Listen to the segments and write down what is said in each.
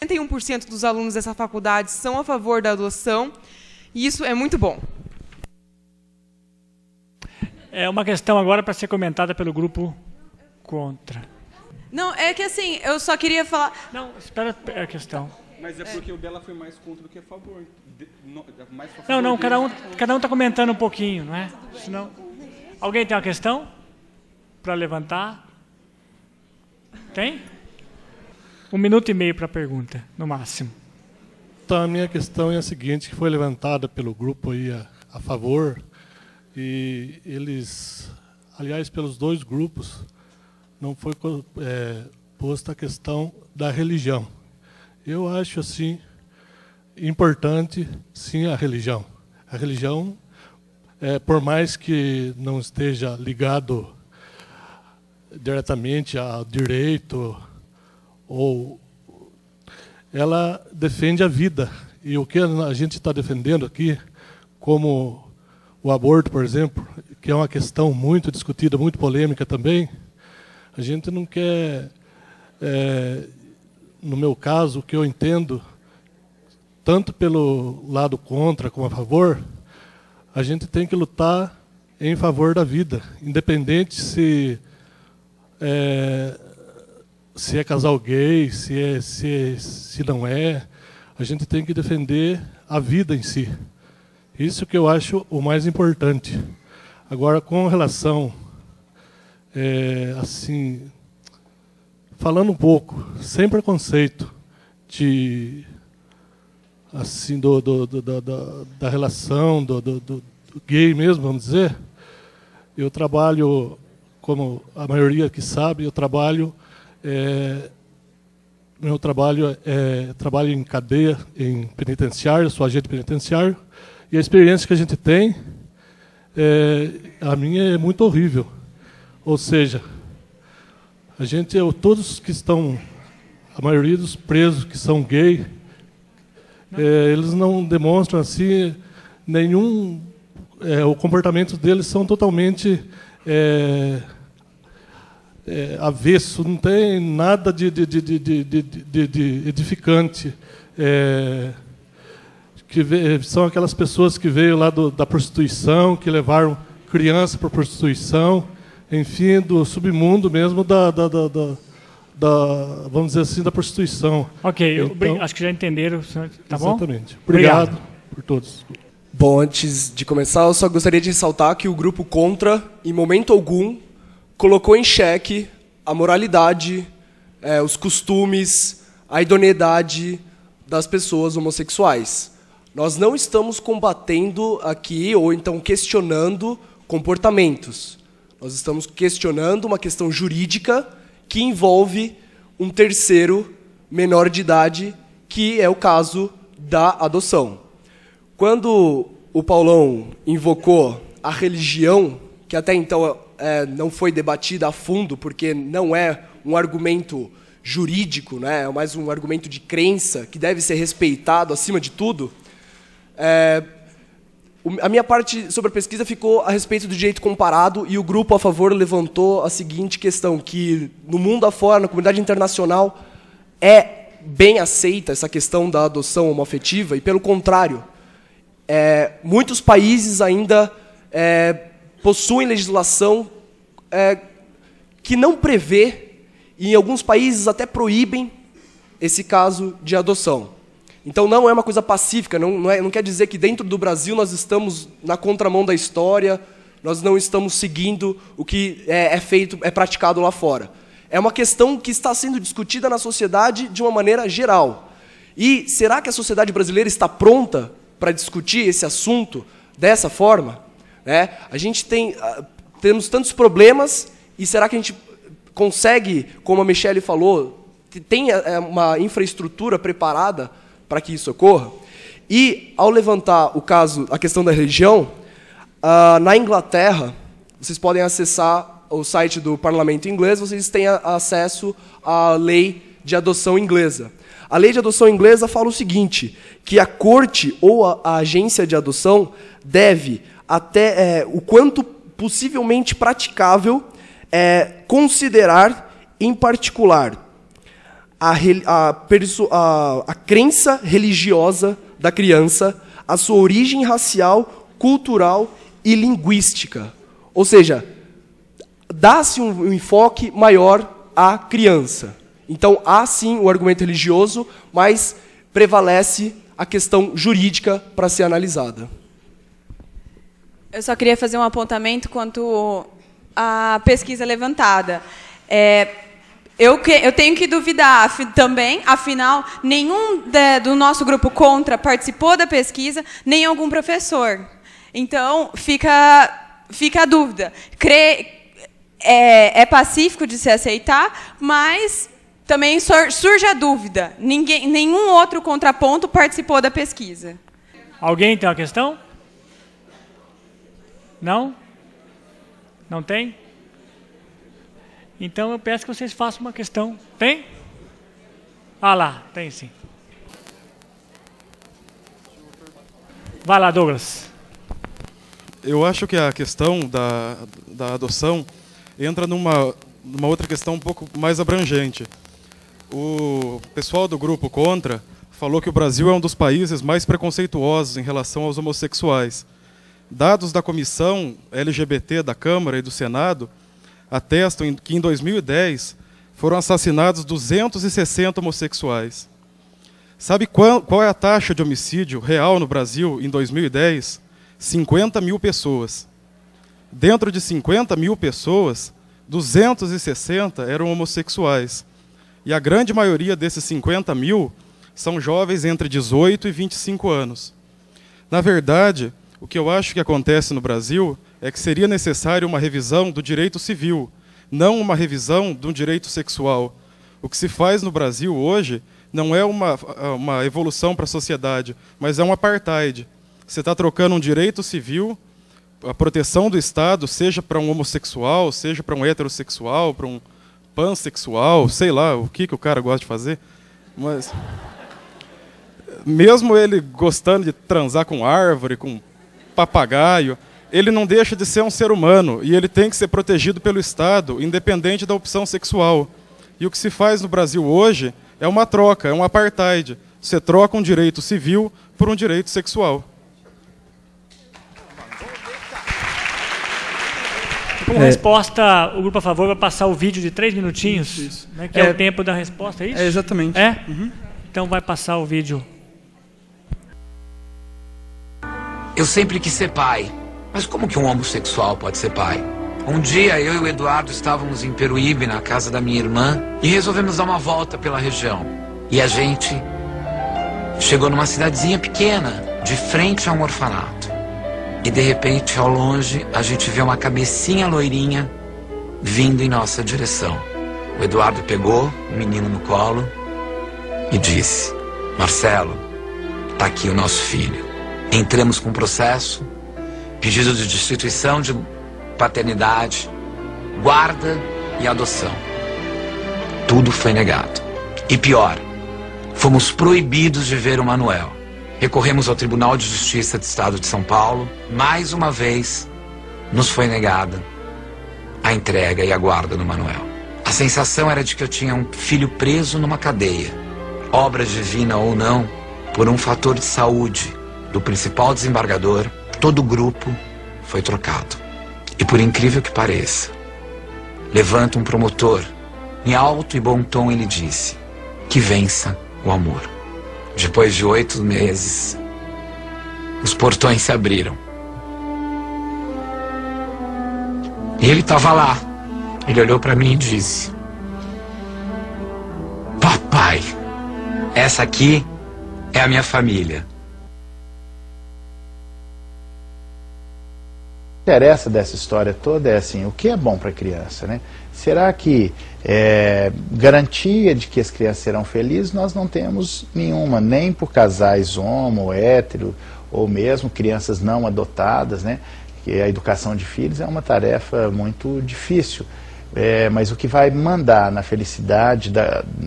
91% dos alunos dessa faculdade são a favor da adoção, e isso é muito bom. É uma questão agora para ser comentada pelo grupo contra. Não, é que assim, eu só queria falar... Não, espera a questão. Mas é porque o dela foi mais contra do que a favor. Não, cada um está comentando um pouquinho, não é? Senão, alguém tem uma questão para levantar? Tem? 1 minuto e meio para a pergunta, no máximo. Então, a minha questão é a seguinte, que foi levantada pelo grupo aí a favor, e eles, aliás, pelos dois grupos, não foi posta a questão da religião. Eu acho, assim, importante, sim, a religião. A religião, por mais que não esteja ligado diretamente ao direito, ou ela defende a vida. E o que a gente está defendendo aqui, como o aborto, por exemplo, que é uma questão muito discutida, muito polêmica também, a gente não quer, no meu caso, o que eu entendo, tanto pelo lado contra como a favor, a gente tem que lutar em favor da vida, independente se é casal gay, se não é, a gente tem que defender a vida em si. Isso que eu acho o mais importante. Agora, com relação, assim, falando um pouco, sem preconceito, assim, da relação do gay mesmo, vamos dizer, eu trabalho, como a maioria que sabe, eu trabalho... meu trabalho é trabalho em cadeia, em penitenciário, sou agente penitenciário, e a experiência que a gente tem, a minha é muito horrível. Ou seja, todos que estão, a maioria dos presos que são gay, eles não demonstram assim nenhum, o comportamento deles são totalmente avesso, não tem nada de edificante. São aquelas pessoas que veio lá da prostituição, que levaram criança para a prostituição, enfim, do submundo mesmo vamos dizer assim, da prostituição. Ok, então, acho que já entenderam, tá bom? Exatamente. Obrigado por todos. Bom, antes de começar, eu só gostaria de ressaltar que o grupo contra, em momento algum, colocou em xeque a moralidade, os costumes, a idoneidade das pessoas homossexuais. Nós não estamos combatendo aqui, ou então questionando comportamentos. Nós estamos questionando uma questão jurídica que envolve um terceiro menor de idade, que é o caso da adoção. Quando o Paulão invocou a religião, que até então não foi debatida a fundo, porque não é um argumento jurídico, né? É mais um argumento de crença que deve ser respeitado acima de tudo, a minha parte sobre a pesquisa ficou a respeito do direito comparado, e o grupo a favor levantou a seguinte questão, que no mundo afora, na comunidade internacional, é bem aceita essa questão da adoção homoafetiva, e pelo contrário, muitos países ainda possuem legislação que não prevê, e em alguns países até proíbem, esse caso de adoção. Então não é uma coisa pacífica, não quer dizer que dentro do Brasil nós estamos na contramão da história, nós não estamos seguindo o que é praticado lá fora. É uma questão que está sendo discutida na sociedade de uma maneira geral. E será que a sociedade brasileira está pronta para discutir esse assunto dessa forma? A gente temos tantos problemas, e será que a gente consegue, como a Michele falou, tem uma infraestrutura preparada para que isso ocorra? E, ao levantar a questão da religião, na Inglaterra, vocês podem acessar o site do parlamento inglês, vocês têm acesso à lei de adoção inglesa. A lei de adoção inglesa fala o seguinte, que a corte ou a agência de adoção deve, até o quanto possivelmente praticável, considerar, em particular, a crença religiosa da criança, a sua origem racial, cultural e linguística. Ou seja, dá-se um enfoque maior à criança. Então, há sim o argumento religioso, mas prevalece a questão jurídica para ser analisada. Eu só queria fazer um apontamento quanto à pesquisa levantada. Eu tenho que duvidar também, afinal, nenhum do nosso grupo contra participou da pesquisa, nem algum professor. Então, fica a dúvida. É pacífico de se aceitar, mas também surge a dúvida. Nenhum outro contraponto participou da pesquisa. Alguém tem uma questão? Não? Não tem? Então eu peço que vocês façam uma questão. Tem? Ah lá, tem sim. Vai lá, Douglas. Eu acho que a questão da adoção entra numa outra questão um pouco mais abrangente. O pessoal do grupo Contra falou que o Brasil é um dos países mais preconceituosos em relação aos homossexuais. Dados da Comissão LGBT da Câmara e do Senado atestam que em 2010 foram assassinados 260 homossexuais. Sabe qual é a taxa de homicídio real no Brasil em 2010? 50 mil pessoas. Dentro de 50 mil pessoas, 260 eram homossexuais. E a grande maioria desses 50 mil são jovens entre 18 e 25 anos. Na verdade, o que eu acho que acontece no Brasil é que seria necessário uma revisão do direito civil, não uma revisão do direito sexual. O que se faz no Brasil hoje não é uma evolução para a sociedade, mas é um apartheid. Você está trocando um direito civil, a proteção do Estado, seja para um homossexual, seja para um heterossexual, para um pansexual, sei lá o que o cara gosta de fazer, mas mesmo ele gostando de transar com árvore, com papagaio, ele não deixa de ser um ser humano e ele tem que ser protegido pelo Estado, independente da opção sexual. E o que se faz no Brasil hoje é uma troca, é um apartheid. Você troca um direito civil por um direito sexual. Como resposta, o grupo a favor vai passar o vídeo de 3 minutinhos, isso. Né, que é o tempo da resposta, é isso? É, exatamente. É? Uhum. Então vai passar o vídeo. Eu sempre quis ser pai, mas como que um homossexual pode ser pai? Um dia eu e o Eduardo estávamos em Peruíbe, na casa da minha irmã, e resolvemos dar uma volta pela região. E a gente chegou numa cidadezinha pequena, de frente a um orfanato. E de repente, ao longe, a gente vê uma cabecinha loirinha vindo em nossa direção. O Eduardo pegou o menino no colo e disse: Marcelo, tá aqui o nosso filho. Entramos com um processo, pedido de destituição de paternidade, guarda e adoção. Tudo foi negado. E pior, fomos proibidos de ver o Manuel. Recorremos ao Tribunal de Justiça do Estado de São Paulo. Mais uma vez, nos foi negada a entrega e a guarda do Manuel. A sensação era de que eu tinha um filho preso numa cadeia. Obra divina ou não, por um fator de saúde do principal desembargador, todo o grupo foi trocado. E por incrível que pareça, levanta um promotor, em alto e bom tom ele disse: que vença o amor. Depois de 8 meses, os portões se abriram. E ele estava lá. Ele olhou para mim e disse: papai, essa aqui é a minha família. O que interessa dessa história toda é assim, o que é bom para a criança, né? Será que garantia de que as crianças serão felizes nós não temos nenhuma, nem por casais homo, hétero, ou mesmo crianças não adotadas, né? Que a educação de filhos é uma tarefa muito difícil, mas o que vai mandar na felicidade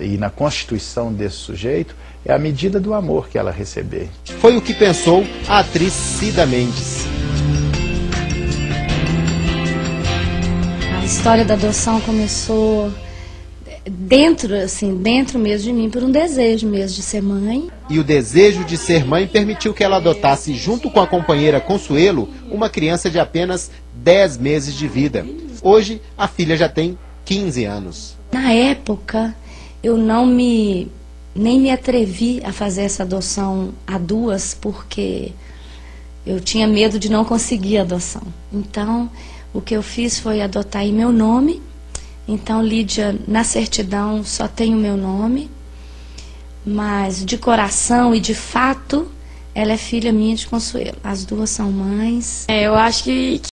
e na constituição desse sujeito é a medida do amor que ela receber. Foi o que pensou a atriz Cida Mendes. A história da adoção começou dentro mesmo de mim, por um desejo mesmo de ser mãe. E o desejo de ser mãe permitiu que ela adotasse, junto com a companheira Consuelo, uma criança de apenas 10 meses de vida. Hoje, a filha já tem 15 anos. Na época, eu nem me atrevi a fazer essa adoção a duas, porque eu tinha medo de não conseguir a adoção. Então, o que eu fiz foi adotar em meu nome. Então, Lídia, na certidão, só tem o meu nome, mas de coração e de fato, ela é filha minha de Consuelo. As duas são mães. Eu acho que